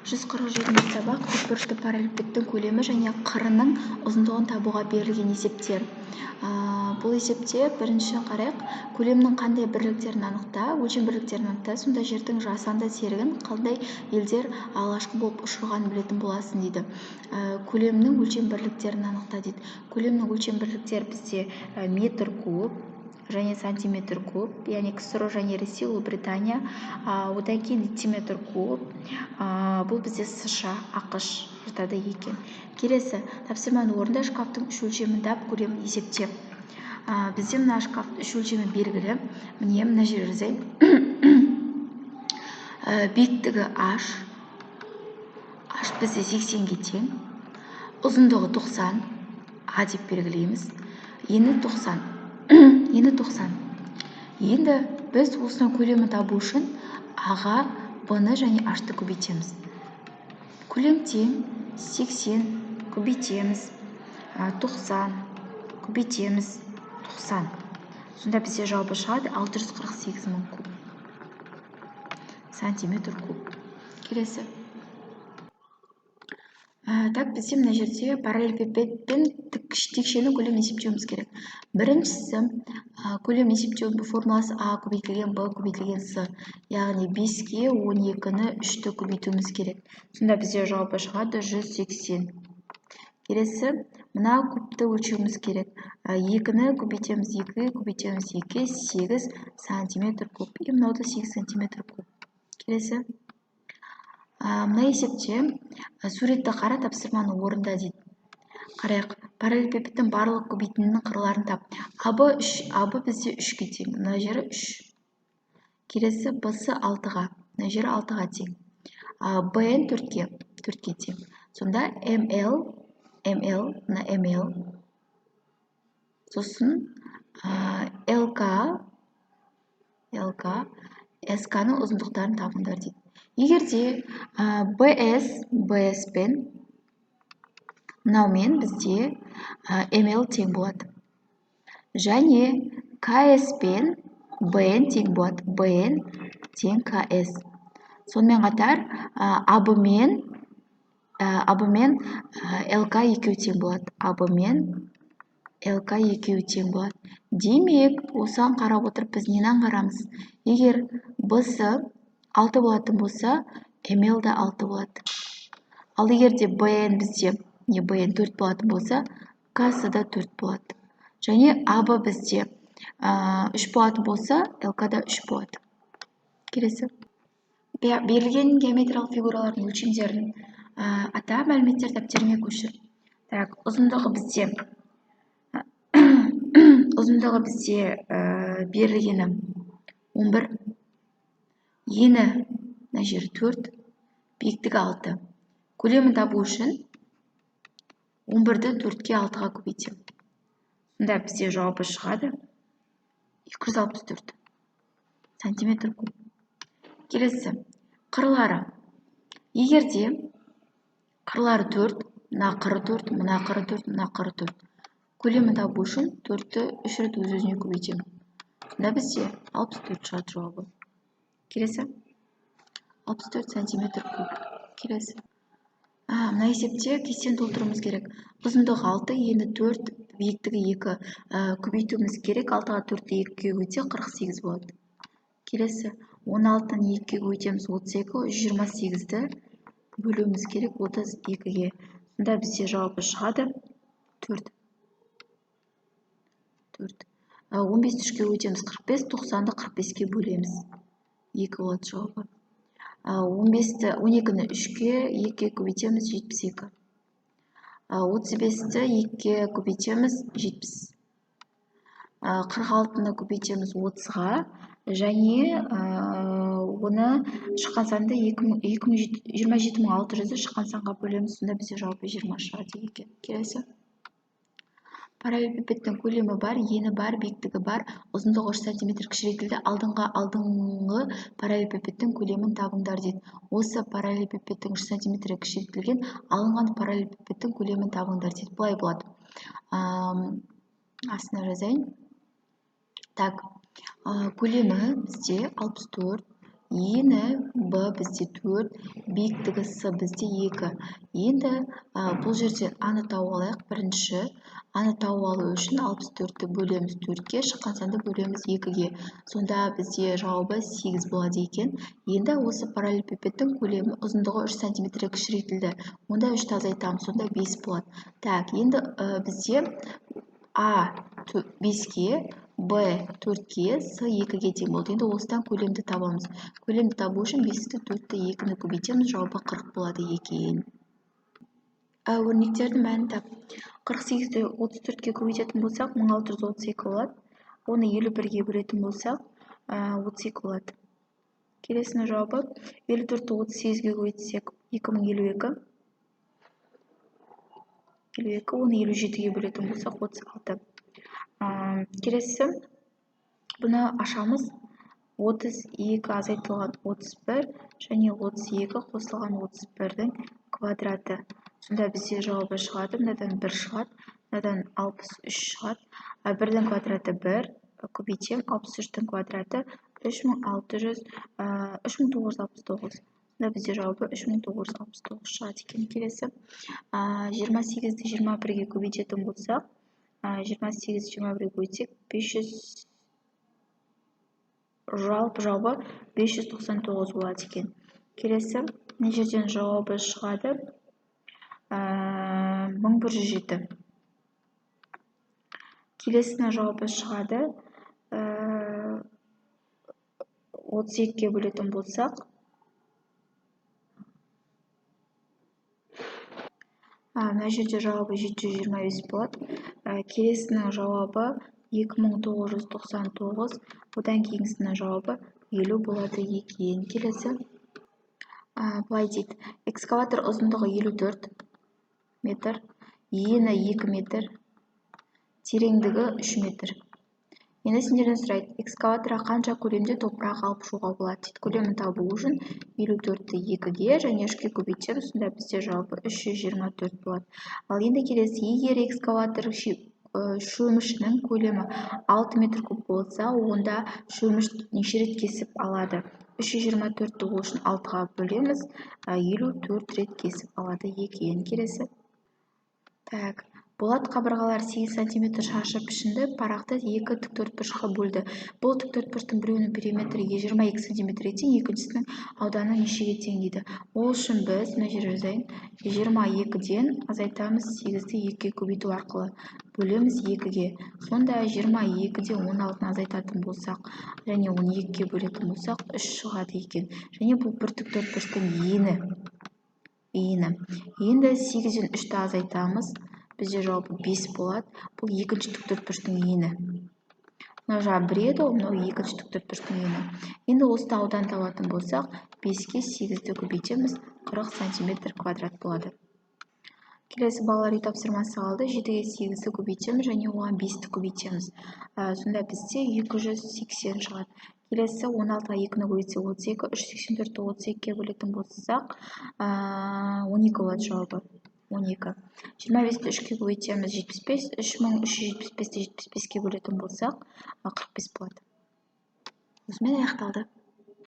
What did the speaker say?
147 сабақ тікбұрышты параллелепипедтің көлемі және қырының ұзындығын табуға берілген есептер. Бұл есепте бірінші қарайық, көлемнің қандай бірліктерін анықта, өлшем бірліктерін анықта, сонда жердің жасанды серігін қандай елдер алғашқы болып ұшырғанын білетін боласың дейді. Көлемнің өлшем бірліктерін анықта дейді. Көлемнің өлшем бірліктері бізде метр куб және сантиметр куб, яғни КСР және Ресей, Ұлыбритания, одан кейін дециметр куб, бұл бізде США, ақш жатады екен. Келесі, тапсырманы орында шкафтың үш өлшемін тап, көлемін есептеп. Бізде мына шкафтың үш өлшемі белгілі. Міне мына жерге жазайын. Биіктігі H бізде 80-ге тең, ұзындығы 90, А деп белгілейміз. Ені 90. Енді біз осының көлемін табу үшін А-ға Б-ны және H-ты көбейтеміз. Көлем тең 80 көбейтеміз, 90 көбейтеміз, 90. Сонда бізде жауабы шығады 648 мың куб. Сантиметр куб. Келесі. Так, бізде мына жерде параллелепипедпен текшенің көлемін есептеуіміз керек. Біріншісі, көлем есептеу формуласы А көбейтілген Б көбейтілген С. Яғни 5-ке 12-ні 3-ті көбейтуіміз керек. Сонда бізде жауабы шығады 180. Келесі, мына кубты өлшеуіміз керек. 2-ні көбейтеміз 2, көбейтеміз 2, 8 сантиметр куб. И мынауды 8 сантиметр куб. Келесі. Мына есепте суретті қара, тапсырманы орында дейді. Қарайық, параллелепипедтің барлық көбейтінінің қырларын тап. АБ бізде 3-ке тең, мына жері 3. Келесі Б-сы 6-ға, мына жері 6-ға тең. БН 4-ке тең. Сонда МЛ, мына МЛ, сосын ЛК, СК-ның ұзындықтарын табыңдар дейді. Егерде БС пен мынаумен бізде МЛ тең болады. Және КС пен БН тең болады. БН тең КС. Сонымен қатар АБ мен ЛК екеуі тең болады. АБ мен ЛК екеуі тең болады. Демек, осыған қарап отырып біз нені аңғарамыз? Егер Б-сы 6 болатын болса, МЛ да 6 болады. Ал егерде БН бізде, БН 4 болатын болса, К-сы да 4 болады. Және АБ бізде 3 болатын болса, ЛК да 3 болады. Келесі. Берілген геометриялық фигуралардың өлшемдерін ата, мәліметтер дәптеріне көшір. Так, ұзындығы бізде берілгені 11. Ені мына жері 4, биіктігі 6. Көлемін табу үшін 11-ді 4-ке 6-ға көбейтем. Сонда бізде жауабы шығады 264 сантиметр куб. Келесі, қырлары. Егерде қырлары 4, мына қыры 4, мына қыры 4, мына қыры 4. Көлемін табу үшін 4-ті 3 рет өз-өзіне көбейтем. Сонда бізде 64 шығады жауабы. Келесі. 64 сантиметр куб. Келесі. Мына есепте кестені толтыруымыз керек. Ұзындығы 6, ені 4, биіктігі 2. Көбейтуіміз керек. 6-ға 4-ті 2-ге көбейтсе 48 болады. Келесі. 16-ны 2-ге көбейтеміз 32, 128-ді бөлуіміз керек 32-ге. Сонда бізде жауабы шығады 4. 15-ті 3-ге көбейтеміз 45, 90-ды 45-ге бөлеміз. 2 болады жауабы. 12-ні 3-ке 2-ге көбейтеміз 72. 35-ті 2-ге көбейтеміз 70. 46-ны көбейтеміз 30-ға және оны шыққан санды 27600-ді шыққан санға бөлеміз. Сонда бізде жауабы 20 шығады екен. Келесі. Параллелепипедтің көлемі бар, ені бар, биіктігі бар, ұзындығы 3 см кішірейтілді. Алдыңғы параллелепипедтің көлемін табыңдар дейді. Осы параллелепипедтің 3 см кішірейтілген, алынған параллелепипедтің көлемін табыңдар дейді. Бұлай болады. Астына жазайын. Так, көлемі бізде 64, ені b бізде 4, биіктігі с бізде 2. Енді бұл жерден аны тауып алайық. Бірінші аны тауып алу үшін 64-ті бөлеміз 4-ке, шыққан санды бөлеміз 2-ге. Сонда бізде жауабы 8 болады екен. Енді осы параллелепипедтің көлемі ұзындығы 3 см кішірейтілді. Онда 3-ті азайтамыз, сонда 5 болады. Так, енді бізде А 5-ке, Б 4-ке, С 2-ге тең болды. Енді осыдан көлемді табамыз. Көлемді табу үшін 5-ті 4-ті 2-ні көбейтеміз, жауабы 40 болады екен. Өрнектердің мәнін тап. 48-ті 34-ке көбейтетін болсақ, 1632 болады. Оны 51-ге бөлетін болсақ, 32 болады. Келесінің жауабы 54-ті 38-ге көбейтсек, 2052. 52, оны 57-ге бөлетін болсақ, 36. Келесі, бұны ашамыз. 32 азайтылған 31 және 32 қосылған 31-дің квадраты. Сонда бізде жауабы шығады. Мынадан 1 шығады, мынадан 63 шығады. 1-дің квадраты 1, көбейтем, 63-дің квадраты 3969. Сонда бізде жауабы 3969 шығады екен. Келесі, 28-ді 21-ге көбейтетін болсақ, 28-ді 21-ге көбейтсек, 500, жалпы жауабы 599 болады екен. Келесі, мына жерден жауабы шығады 1107. Келесінің жауабы шығады 32-ге бөлетін болсақ, мына жерде жауабы 725 болады. Келесінің жауабы 2999, одан кейінгісінің жауабы 50 болады екен. Келесі, былай дейді. Экскаватор ұзындығы 54 метр, ені 2 метр, тереңдігі 3 метр. Енді сендерден сұрайды, экскаваторға қанша көлемде топырақ алып шығуға болады дейді. Көлемін табу үшін 54-ті 2-ге және 3-ге көбейтеміз, сонда бізде жауабы 324 болады. Ал енді келесі, егер экскаватор шөмішінің көлемі 6 метр куб болса, онда шөміш неше рет кесіп алады? 324-ті ол үшін 6-ға бөлеміз, 54 рет кесіп алады екен. Келесі. Так. Болат қабырғалар 8 см шаршы пішінді парақты 2 тіктөртбұрышқа бөлді. Бұл тіктөртбұрыштың біреуінің периметрі 22 см тең, екіншісінің ауданы нешеге тең дейді. Ол үшін біз, мына жерге жазайын, 22-ден азайтамыз 8-ді 2-ге көбейту арқылы. Бөлеміз 2-ге. Сонда 22-ден 16-ны азайтатын болсақ, және 12-ге бөлетін болсақ, 3 шығады екен. Және бұл бір тіктөртбұрыштың ені. Енді 8-ден 3-ті азайтамыз. Бізде жауабы 5 болады. Бұл екінші тіктөртбұрыштың ені. Мына жағы 1 еді, мынау екінші тіктөртбұрыштың ені. Енді осы аудан табатын болсақ, 5-ке 8-ді көбейтеміз, 40 см квадрат болады. Келесі балалар үй тапсырмасы қалды. 7-ге 8-ді көбейтеміз және оған 5-ті көбейтеміз. Сонда бізде 280 шығады. Келесі 16-ға 2-ні көбейтсек 32, 384-ті 32-ге бөлетін болсақ, 12 болады жауабы. 12. 25-ті 3-ке көбейтеміз 75, 3375-ті 75-ге бөлетін болсақ, 45 болады. Осымен аяқталды.